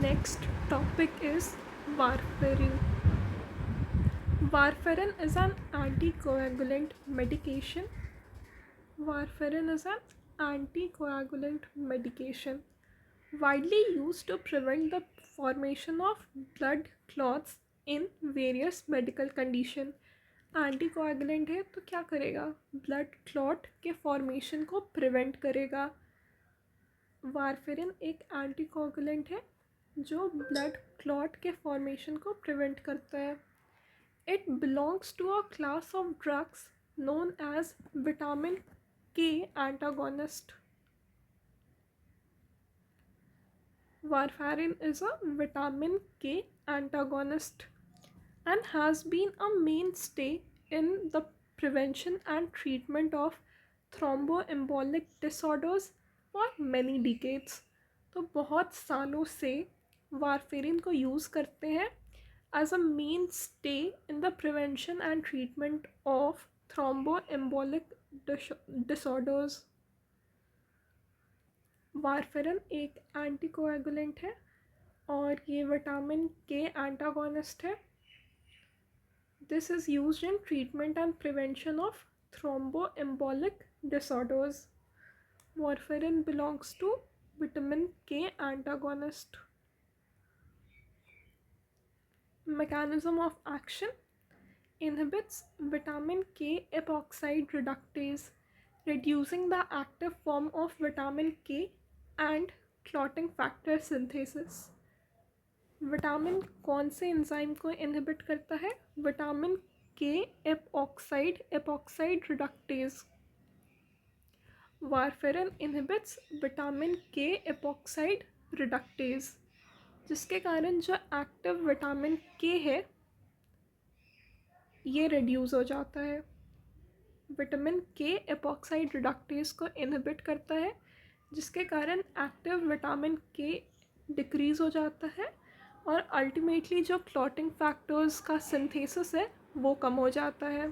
next topic is warfarin. Warfarin is an anticoagulant medication. Warfarin is an anticoagulant medication widely used to prevent the formation of blood clots in various medical condition. Anticoagulant है तो क्या करेगा? Blood clot के formation को prevent करेगा. Warfarin एक anticoagulant है जो ब्लड क्लॉट के फॉर्मेशन को प्रिवेंट करता है. It belongs to a class of drugs known as vitamin K antagonist. Warfarin is a vitamin K antagonist and has been a mainstay in the prevention and treatment of thromboembolic disorders for many decades. तो बहुत सालों से warfarin को use करते हैं as a mainstay in the prevention and treatment of thromboembolic disorders. Warfarin एक anticoagulant है और ये विटामिन के एंटागोनिस्ट है. This is used in treatment and prevention of thromboembolic disorders. Warfarin belongs to vitamin K antagonist. Mechanism of action: inhibits vitamin K epoxide reductase, reducing the active form of vitamin K and clotting factor synthesis. Vitamin कौन से enzyme को inhibit करता है? Vitamin के epoxide reductase. Warfarin inhibits vitamin के epoxide reductase, जिसके कारण जो एक्टिव विटामिन के है ये रिड्यूस हो जाता है. विटामिन के एपॉक्साइड रिडक्टेज को इनहिबिट करता है जिसके कारण एक्टिव विटामिन के डिक्रीज़ हो जाता है और अल्टीमेटली जो क्लॉटिंग फैक्टर्स का सिंथेसिस है वो कम हो जाता है.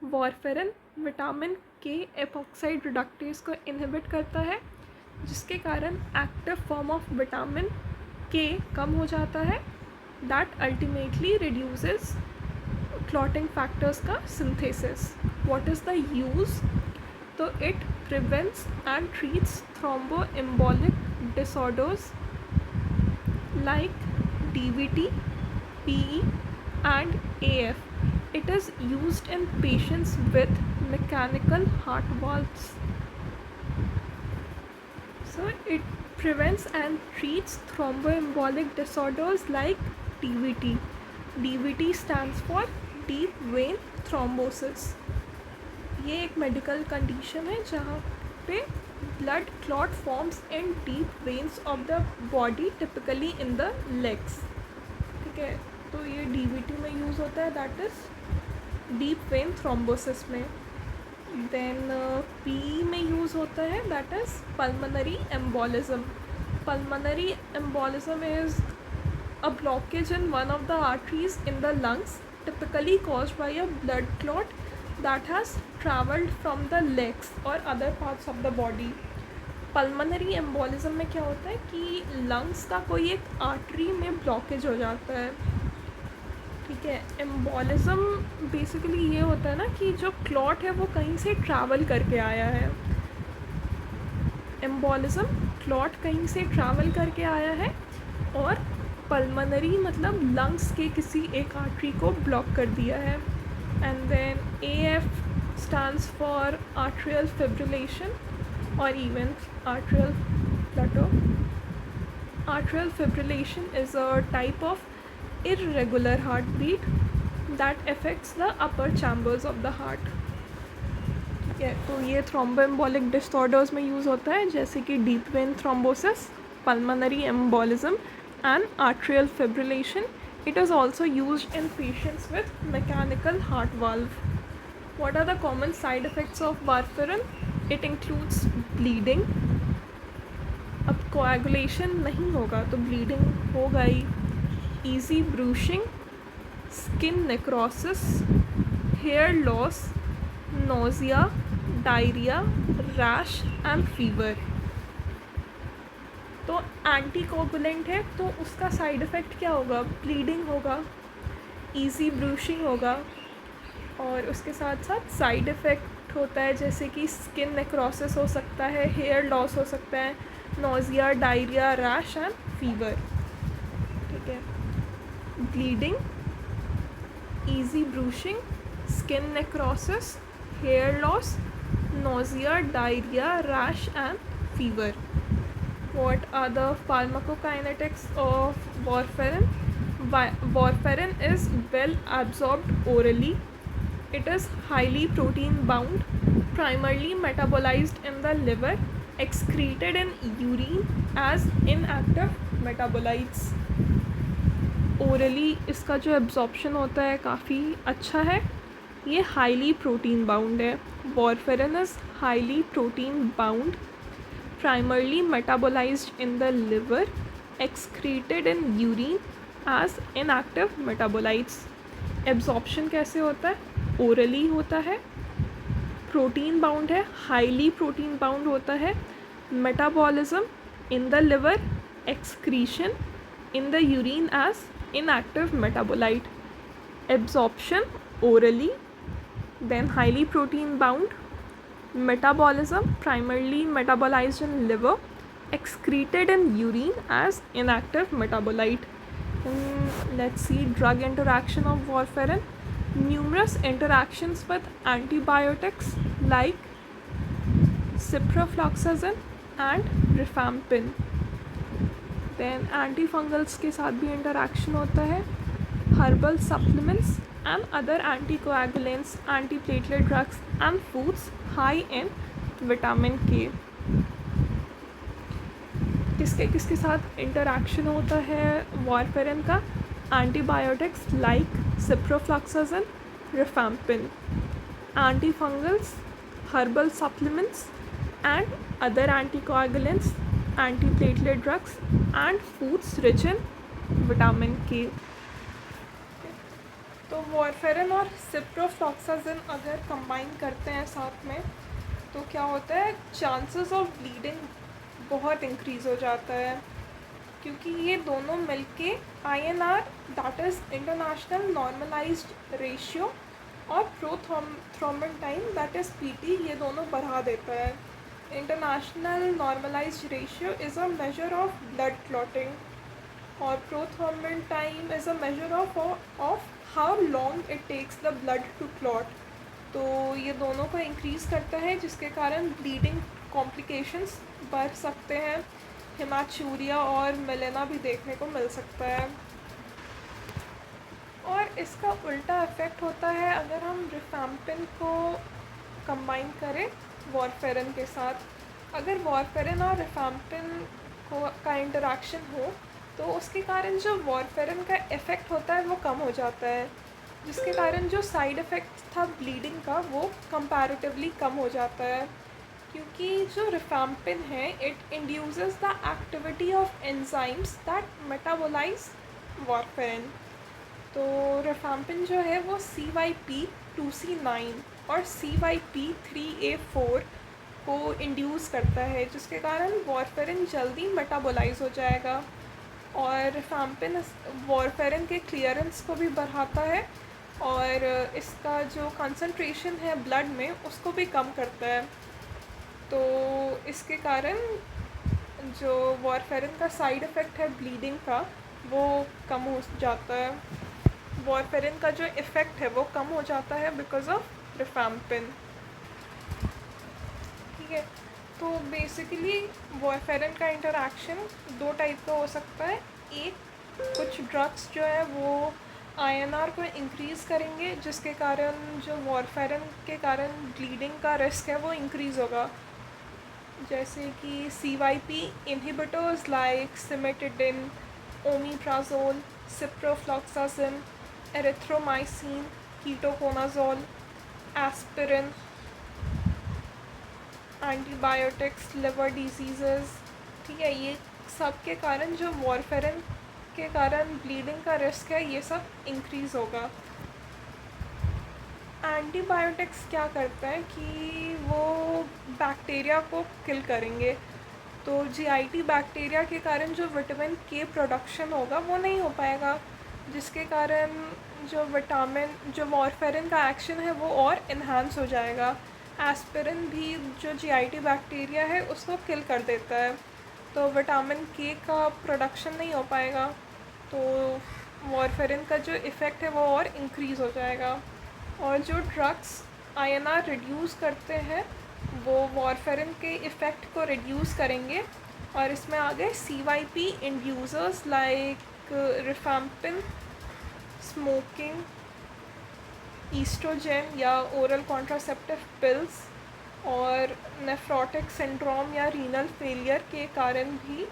वारफेरिन विटामिन के एपॉक्साइड रिडक्टेज को इनहिबिट करता है जिसके कारण एक्टिव फॉर्म ऑफ विटामिन के कम हो जाता है. That ultimately reduces clotting factors का synthesis. What is the use? तो it prevents and treats thromboembolic disorders like DVT, PE and AF. It is used in patients with mechanical heart valves. So it prevents and treats thromboembolic disorders like DVT. DVT stands for deep vein thrombosis. ये एक medical condition है जहाँ पे blood clot forms in deep veins of the body, typically in the legs. ठीक है, तो ये DVT में यूज़ होता है, that is deep vein thrombosis में. देन पी में यूज़ होता है, that is pulmonary embolism. Pulmonary embolism is a blockage in one of the arteries in the lungs, typically caused by a blood clot that has traveled from the legs or other parts of the body. Pulmonary embolism में क्या होता है कि lungs का कोई एक artery में blockage हो जाता है. ठीक है, एम्बोलिज्म बेसिकली ये होता है ना कि जो क्लॉट है वो कहीं से ट्रैवल करके आया है. एम्बोलिज्म क्लॉट कहीं से ट्रैवल करके आया है और पल्मोनरी मतलब लंग्स के किसी एक आर्टरी को ब्लॉक कर दिया है. And then AF stands for atrial fibrillation or even atrial flutter. Atrial fibrillation is a type of irregular heartbeat that affects the upper chambers of the heart. तो ये thromboembolic disorders में use होता है जैसे कि deep vein thrombosis, pulmonary embolism and atrial fibrillation. It is also used in patients with mechanical heart valve. What are the common side effects of warfarin? It includes bleeding. अब coagulation नहीं होगा तो bleeding होगा ही. Easy bruising, skin necrosis, hair loss, nausea, diarrhea, rash and fever. तो anticoagulant है तो उसका side effect क्या होगा? ब्लीडिंग होगा, ईजी ब्रूशिंग होगा, और उसके साथ साथ साइड इफ़ेक्ट होता है जैसे कि स्किन नेक्रोसिस हो सकता है, हेयर लॉस हो सकता है, nausea, diarrhoea, rash and fever. ठीक है, bleeding, easy bruising, skin necrosis, hair loss, nausea, diarrhea, rash and fever. What are the pharmacokinetics of warfarin? Warfarin is well absorbed orally. It is highly protein bound, primarily metabolized in the liver, excreted in urine as inactive metabolites. Orally इसका जो absorption होता है काफ़ी अच्छा है। ये highly protein bound है। Warfarin is highly protein bound, primarily metabolised in the liver, excreted in urine as inactive metabolites. Absorption कैसे होता है? ओरली होता है, प्रोटीन बाउंड है, हाईली प्रोटीन बाउंड होता है, metabolism in the liver, excretion in the urine as inactive metabolite. Absorption orally, then highly protein bound, metabolism primarily metabolized in liver, excreted in urine as inactive metabolite. Let's see drug interaction of warfarin. Numerous interactions with antibiotics like ciprofloxacin and rifampin. Then antifungals के साथ भी interaction होता है, herbal supplements and other anticoagulants, antiplatelet drugs and foods high in vitamin K. किसके साथ interaction होता है warfarin का? Antibiotics like ciprofloxacin, rifampin, antifungals, herbal supplements and other anticoagulants, anti-platelet drugs and foods rich in vitamin K. तो warfarin और ciprofloxacin अगर combine करते हैं साथ में तो क्या होता है? चांसेस ऑफ ब्लीडिंग बहुत इंक्रीज़ हो जाता है, क्योंकि ये दोनों मिलके INR that is international normalized ratio और prothrombin time that is PT, ये दोनों बढ़ा देता है। International normalized ratio is a measure of blood clotting, और prothrombin time is a measure of how long it takes the blood to clot. तो ये दोनों को इंक्रीज़ करता है जिसके कारण ब्लीडिंग कॉम्प्लिकेशंस बढ़ सकते हैं, हेमाचूरिया और मेलेना भी देखने को मिल सकता है। और इसका उल्टा इफ़ेक्ट होता है अगर हम रिफैम्पिन को कंबाइन करें वॉरफेरिन के साथ। अगर वॉरफेरिन और रिफैम्पिन का इंटरेक्शन हो तो उसके कारण जो वॉरफेरिन का इफ़ेक्ट होता है वो कम हो जाता है, जिसके कारण जो साइड इफ़ेक्ट था ब्लीडिंग का वो कंपैरेटिवली कम हो जाता है, क्योंकि जो रिफैम्पिन है it induces the activity of enzymes that metabolise warfarin. तो रिफैम्पिन जो है वो CYP2C9 और CYP3A4 को इंड्यूस करता है, जिसके कारण वॉरफेरिन जल्दी मेटाबोलाइज हो जाएगा, और रिफैम्पिन वॉरफेरिन के क्लियरेंस को भी बढ़ाता है और इसका जो कंसंट्रेशन है ब्लड में उसको भी कम करता है। तो इसके कारण जो वॉरफेरिन का साइड इफ़ेक्ट है ब्लीडिंग का वो कम हो जाता है, वॉरफेरिन का जो इफ़ेक्ट है वो कम हो जाता है बिकॉज ऑफ रिफैम्पिन। ठीक है, तो बेसिकली वॉरफेरिन का इंटरेक्शन दो टाइप का हो सकता है। एक, कुछ ड्रग्स जो है वो INR को इंक्रीज़ करेंगे जिसके कारण जो वॉरफेरिन के कारण ब्लीडिंग का रिस्क है वो इंक्रीज़ होगा, जैसे कि CYP inhibitors like cimetidine, omeprazole, ciprofloxacin, erythromycin, ketoconazole, aspirin, antibiotics, liver diseases. ठीक है, ये सब के कारण जो वॉरफेरिन के कारण ब्लीडिंग का रिस्क है ये सब इंक्रीज़ होगा। एंटीबायोटिक्स क्या करते हैं कि वो बैक्टीरिया को किल करेंगे, तो जीआईटी बैक्टीरिया के कारण जो विटामिन के प्रोडक्शन होगा वो नहीं हो पाएगा, जिसके कारण जो वॉरफेरिन का एक्शन है वो और इन्हांस हो जाएगा। एस्पिरिन भी जो जीआईटी बैक्टीरिया है उसको किल कर देता है, तो विटामिन के का प्रोडक्शन नहीं हो पाएगा, तो वॉरफेरिन का जो इफ़ेक्ट है वो और इंक्रीज़ हो जाएगा। और जो ड्रग्स आईएनआर रिड्यूस करते हैं वो वॉरफेरिन के इफ़ेक्ट को रिड्यूस करेंगे, और इसमें आ गए CYP inducers like rifampin, smoking, oestrogen या ओरल कॉन्ट्रासेप्टिव पिल्स, और नेफ्रोटिक सिंड्रोम या रीनल फेलियर के कारण भी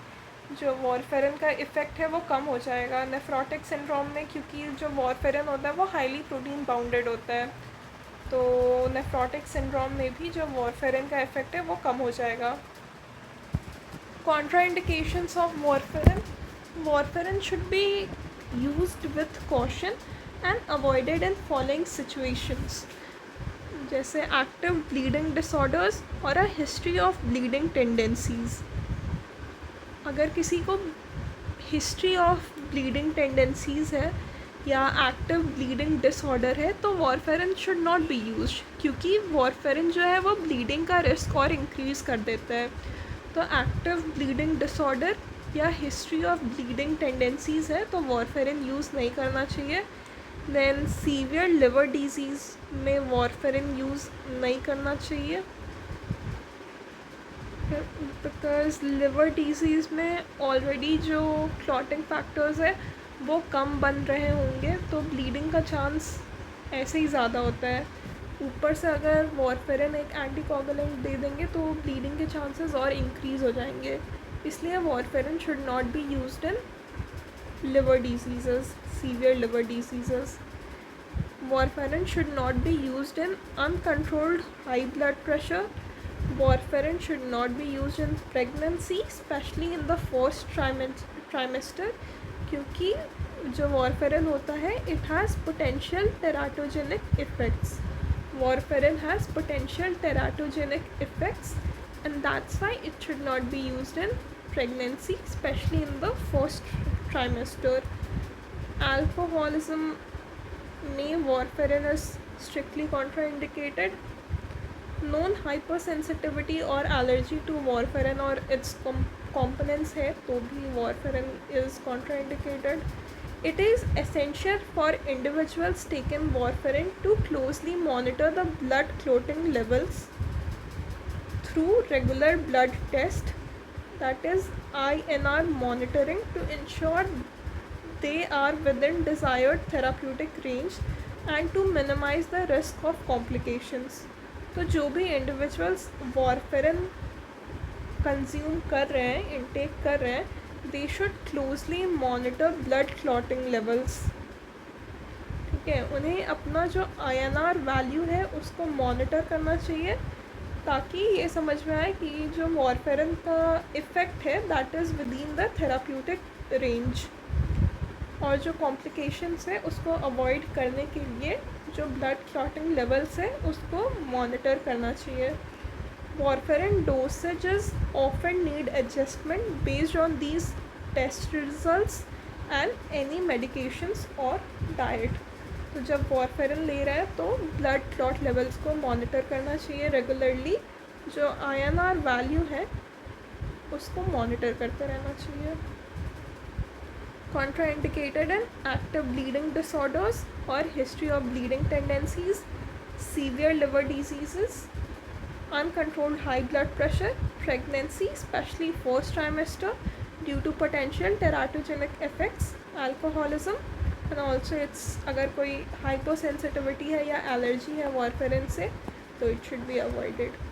जो वॉरफेरिन का इफ़ेक्ट है वो कम हो जाएगा। नेफ्रोटिक सिंड्रोम में क्योंकि जो वॉरफेरिन होता है वो हाईली प्रोटीन बाउंडेड होता है, तो नेफ्रोटिक सिंड्रोम में भी जो वॉरफेरिन का इफ़ेक्ट है वो कम हो जाएगा। Contraindications of warfarin. Warfarin should be used with caution and avoided in following situations, जैसे active bleeding disorders और a history of bleeding tendencies। अगर किसी को हिस्ट्री ऑफ ब्लीडिंग टेंडेंसीज़ है या एक्टिव ब्लीडिंग डिसऑर्डर है तो warfarin should not be used, क्योंकि वॉरफेरिन जो है वो ब्लीडिंग का रिस्क और इंक्रीज़ कर देता है। तो एक्टिव ब्लीडिंग डिसऑर्डर या हिस्ट्री ऑफ ब्लीडिंग टेंडेंसीज़ है तो वॉरफेरिन यूज़ नहीं करना चाहिए। देन सीवियर लिवर डिजीज़ में वॉरफेरिन यूज़ नहीं करना चाहिए, बिकॉज लिवर डिजीज़ में ऑलरेडी जो क्लॉटिंग फैक्टर्स है वो कम बन रहे होंगे, तो ब्लीडिंग का चांस ऐसे ही ज़्यादा होता है। ऊपर से अगर वॉरफेरिन एक एंटीकोगुलेंट दे देंगे तो ब्लीडिंग के चांसेस और इंक्रीज़ हो जाएंगे, इसलिए warfarin should not be used in liver disease, severe liver disease. Warfarin should not be used in uncontrolled high blood pressure. Warfarin should not be used in pregnancy, especially in the first trimester, क्योंकि जो warfarin होता है it has potential teratogenic effects. Warfarin has potential teratogenic effects, and that's why it should not be used in pregnancy, especially in the first trimester. Alcoholism में warfarin is strictly contraindicated. Known hypersensitivity और allergy to warfarin और its components है तो भी warfarin is contraindicated. It is essential for individuals taking warfarin to closely monitor the blood clotting levels through regular blood test, that is INR monitoring, to ensure they are within desired therapeutic range and to minimize the risk of complications. तो जो भी individuals warfarin consume कर रहे हैं, intake कर रहे हैं, they should closely monitor blood clotting levels. ठीक है, उन्हें अपना जो INR वैल्यू है उसको मॉनिटर करना चाहिए ताकि ये समझ में आए कि जो वॉरफेरिन का इफ़ेक्ट है that is with in the therapeutic range, और जो कॉम्प्लिकेशंस है उसको अवॉइड करने के लिए जो ब्लड क्लॉटिंग लेवल्स है उसको मॉनिटर करना चाहिए। Warfarin dosages often need adjustment based on these test results and any medications और डाइट। तो जब वॉरफेरिन ले रहा है तो ब्लड क्लॉट लेवल्स को मॉनिटर करना चाहिए रेगुलरली, जो INR वैल्यू है उसको मॉनिटर करते रहना चाहिए। Contraindicated in active bleeding disorders or history of bleeding tendencies, severe liver diseases, uncontrolled high blood pressure, pregnancy, especially first trimester, due to potential teratogenic effects, alcoholism, and also it's अगर कोई hypersensitivity है या allergy है warfarin से तो it should be avoided.